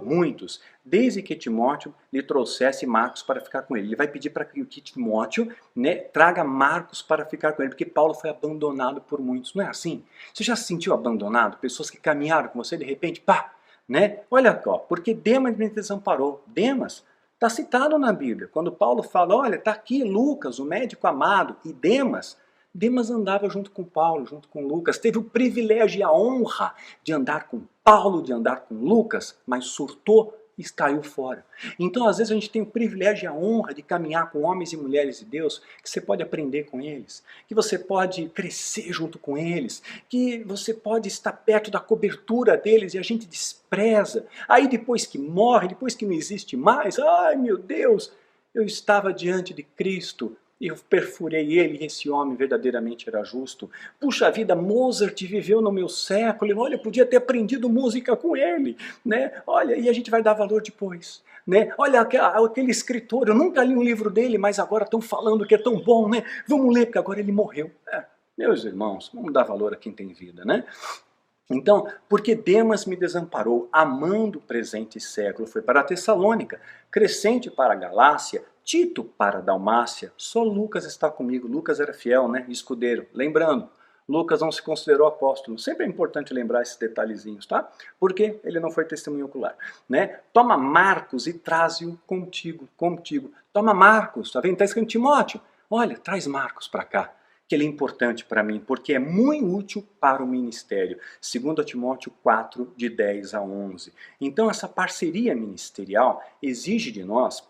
muitos, desde que Timóteo lhe trouxesse Marcos para ficar com ele. Ele vai pedir para que Timóteo, né, traga Marcos para ficar com ele, porque Paulo foi abandonado por muitos. Não é assim? Você já se sentiu abandonado? Pessoas que caminharam com você, de repente, pá, né? Olha, ó, porque Demas me desamparou. Demas está citado na Bíblia. Quando Paulo fala, olha, está aqui Lucas, o médico amado, e Demas. Demas andava junto com Paulo, junto com Lucas, teve o privilégio e a honra de andar com Paulo, de andar com Lucas, mas surtou e caiu fora. Então, às vezes, a gente tem o privilégio e a honra de caminhar com homens e mulheres de Deus, que você pode aprender com eles, que você pode crescer junto com eles, que você pode estar perto da cobertura deles e a gente despreza. Aí depois que morre, depois que não existe mais, ai meu Deus, eu estava diante de Cristo, e eu perfurei ele, e esse homem verdadeiramente era justo. Puxa vida, Mozart viveu no meu século, olha, eu podia ter aprendido música com ele, né? Olha, e a gente vai dar valor depois, né? Olha, aquele escritor, eu nunca li um livro dele, mas agora estão falando que é tão bom, né? Vamos ler, porque agora ele morreu. Meus irmãos, vamos dar valor a quem tem vida, né? Então, porque Demas me desamparou, amando o presente século, foi para a Tessalônica, Crescente para a Galácia, Tito para a Dalmácia, só Lucas está comigo. Lucas era fiel, né? Escudeiro. Lembrando, Lucas não se considerou apóstolo. Sempre é importante lembrar esses detalhezinhos, tá? Porque ele não foi testemunho ocular, né? Toma Marcos e traze-o contigo. Toma Marcos, tá vendo? Está escrito Timóteo. Olha, traz Marcos para cá, que ele é importante para mim, porque é muito útil para o ministério. 2 Timóteo 4, de 10 a 11. Então, essa parceria ministerial exige de nós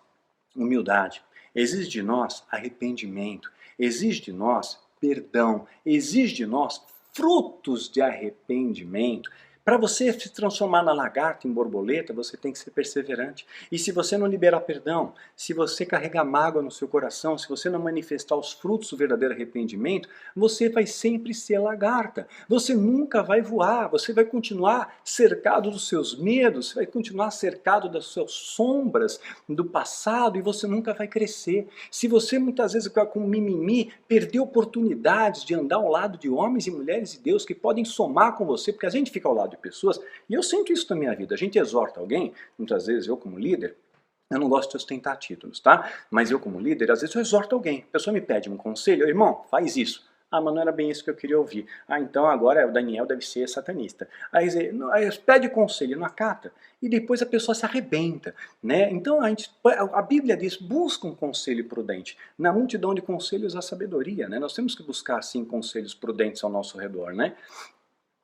humildade, exige de nós arrependimento, exige de nós perdão, exige de nós frutos de arrependimento, Para você se transformar na lagarta em borboleta, você tem que ser perseverante. E se você não liberar perdão, se você carregar mágoa no seu coração, se você não manifestar os frutos do verdadeiro arrependimento, você vai sempre ser lagarta. Você nunca vai voar, você vai continuar cercado dos seus medos, você vai continuar cercado das suas sombras do passado e você nunca vai crescer. Se você muitas vezes com mimimi, perder oportunidades de andar ao lado de homens e mulheres de Deus que podem somar com você, porque a gente fica ao lado de pessoas, e eu sinto isso na minha vida, a gente exorta alguém, muitas vezes eu como líder, eu não gosto de ostentar títulos, tá? Mas eu como líder, às vezes eu exorto alguém, a pessoa me pede um conselho, irmão, faz isso. Ah, mas não era bem isso que eu queria ouvir. Ah, então agora o Daniel deve ser satanista. Aí pede conselho, não acata, e depois a pessoa se arrebenta, né? Então a Bíblia diz, busca um conselho prudente. Na multidão de conselhos há sabedoria, né? Nós temos que buscar, sim, conselhos prudentes ao nosso redor, né?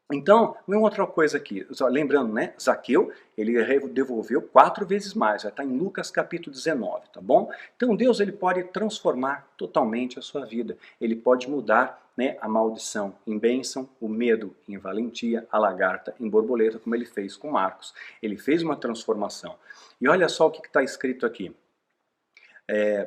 Então, uma outra coisa aqui, lembrando, né, Zaqueu, ele devolveu 4 vezes mais, vai estar em Lucas capítulo 19, tá bom? Então Deus ele pode transformar totalmente a sua vida, ele pode mudar, né, a maldição em bênção, o medo em valentia, a lagarta em borboleta, como ele fez com Marcos. Ele fez uma transformação. E olha só o que está escrito aqui.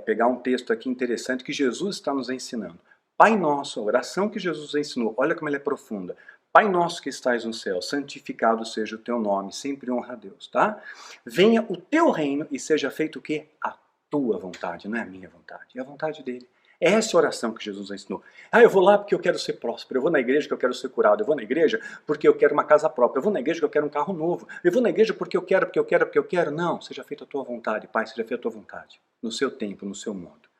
Pegar um texto aqui interessante que Jesus está nos ensinando. Pai nosso, a oração que Jesus ensinou, olha como ela é profunda. Pai nosso que estais no céu, santificado seja o teu nome, sempre honra a Deus, tá? Venha o teu reino e seja feito o quê? A tua vontade, não é a minha vontade, é a vontade dele. É essa oração que Jesus ensinou. Ah, eu vou lá porque eu quero ser próspero, eu vou na igreja porque eu quero ser curado, eu vou na igreja porque eu quero uma casa própria, eu vou na igreja porque eu quero um carro novo, eu vou na igreja porque eu quero, porque eu quero, porque eu quero. Não, seja feita a tua vontade, Pai, seja feita a tua vontade, no seu tempo, no seu modo.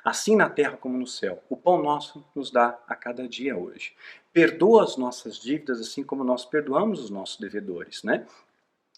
Assim na terra como no céu. O pão nosso nos dá a cada dia hoje. Perdoa as nossas dívidas assim como nós perdoamos os nossos devedores, né?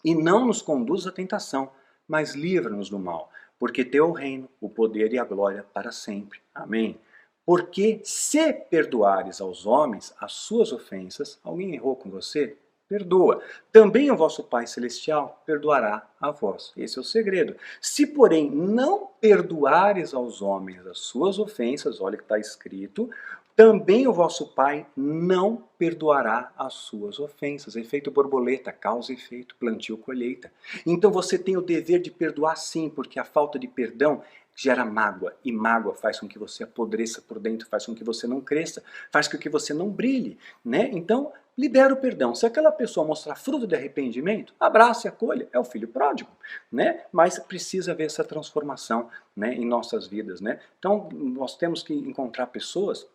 E não nos conduz à tentação, mas livra-nos do mal, porque teu é o reino, o poder e a glória para sempre. Amém. Porque se perdoares aos homens as suas ofensas, alguém errou com você? Perdoa. Também o vosso Pai Celestial perdoará a vós. Esse é o segredo. Se, porém, não perdoares aos homens as suas ofensas, olha que está escrito, também o vosso Pai não perdoará as suas ofensas. Efeito borboleta, causa e efeito, plantio, colheita. Então você tem o dever de perdoar sim, porque a falta de perdão gera mágoa, e mágoa faz com que você apodreça por dentro, faz com que você não cresça, faz com que você não brilhe, né? Então, libera o perdão. Se aquela pessoa mostrar fruto de arrependimento, abrace e acolha, é o filho pródigo, né? Mas precisa haver essa transformação, né, em nossas vidas, né? Então, nós temos que encontrar pessoas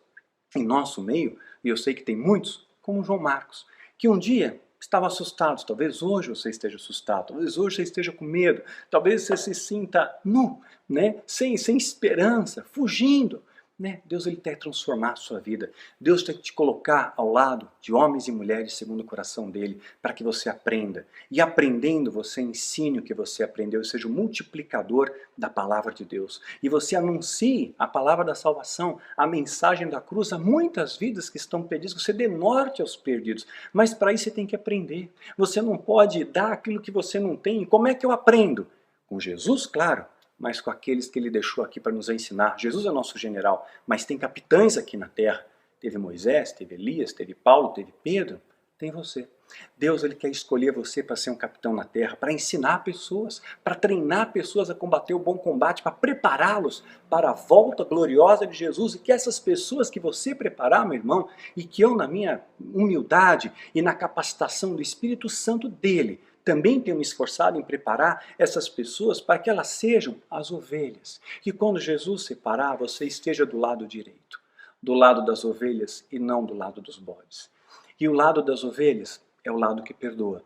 em nosso meio, e eu sei que tem muitos, como João Marcos, que um dia estava assustado, talvez hoje você esteja assustado, talvez hoje você esteja com medo, talvez você se sinta nu, né? sem esperança, fugindo. Né? Deus ele quer transformar a sua vida. Deus tem que te colocar ao lado de homens e mulheres segundo o coração dele, para que você aprenda. E aprendendo, você ensine o que você aprendeu, e seja o multiplicador da palavra de Deus. E você anuncie a palavra da salvação, a mensagem da cruz a muitas vidas que estão perdidas. Você dê norte aos perdidos. Mas para isso você tem que aprender. Você não pode dar aquilo que você não tem. Como é que eu aprendo? Com Jesus, claro, mas com aqueles que ele deixou aqui para nos ensinar. Jesus é nosso general, mas tem capitães aqui na terra. Teve Moisés, teve Elias, teve Paulo, teve Pedro, tem você. Deus ele quer escolher você para ser um capitão na terra, para ensinar pessoas, para treinar pessoas a combater o bom combate, para prepará-los para a volta gloriosa de Jesus, e que essas pessoas que você preparar, meu irmão, e que eu na minha humildade e na capacitação do Espírito Santo dele, também tenho me esforçado em preparar essas pessoas para que elas sejam as ovelhas. Que quando Jesus separar, você esteja do lado direito, do lado das ovelhas e não do lado dos bodes. E o lado das ovelhas é o lado que perdoa.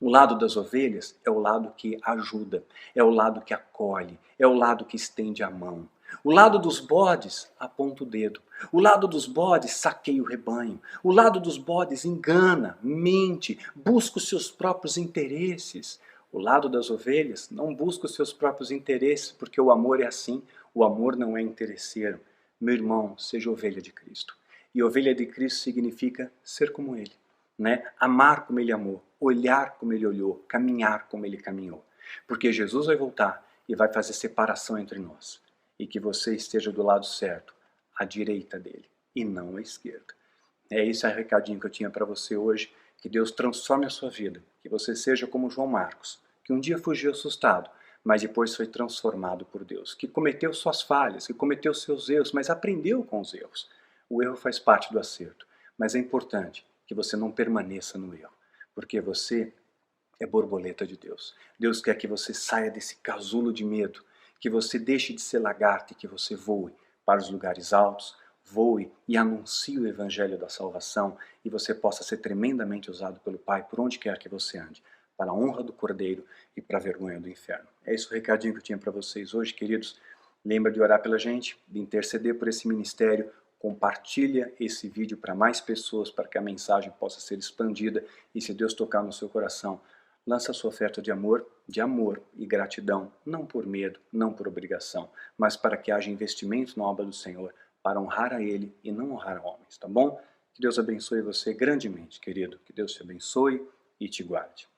O lado das ovelhas é o lado que ajuda, é o lado que acolhe, é o lado que estende a mão. O lado dos bodes aponta o dedo. O lado dos bodes saqueia o rebanho. O lado dos bodes engana, mente, busca os seus próprios interesses. O lado das ovelhas não busca os seus próprios interesses, porque o amor é assim. O amor não é interesseiro. Meu irmão, seja ovelha de Cristo. E ovelha de Cristo significa ser como Ele, né? Amar como Ele amou, olhar como Ele olhou, caminhar como Ele caminhou. Porque Jesus vai voltar e vai fazer separação entre nós. E que você esteja do lado certo, à direita dele, e não à esquerda. É esse o recadinho que eu tinha para você hoje. Que Deus transforme a sua vida, que você seja como João Marcos, que um dia fugiu assustado, mas depois foi transformado por Deus, que cometeu suas falhas, que cometeu seus erros, mas aprendeu com os erros. O erro faz parte do acerto, mas é importante que você não permaneça no erro, porque você é borboleta de Deus. Deus quer que você saia desse casulo de medo, que você deixe de ser lagarto e que você voe para os lugares altos, voe e anuncie o evangelho da salvação e você possa ser tremendamente usado pelo Pai por onde quer que você ande, para a honra do Cordeiro e para a vergonha do inferno. É esse o recadinho que eu tinha para vocês hoje, queridos. Lembra de orar pela gente, de interceder por esse ministério. Compartilha esse vídeo para mais pessoas, para que a mensagem possa ser expandida e se Deus tocar no seu coração, lança a sua oferta de amor e gratidão, não por medo, não por obrigação, mas para que haja investimento na obra do Senhor, para honrar a Ele e não honrar a homens, tá bom? Que Deus abençoe você grandemente, querido. Que Deus te abençoe e te guarde.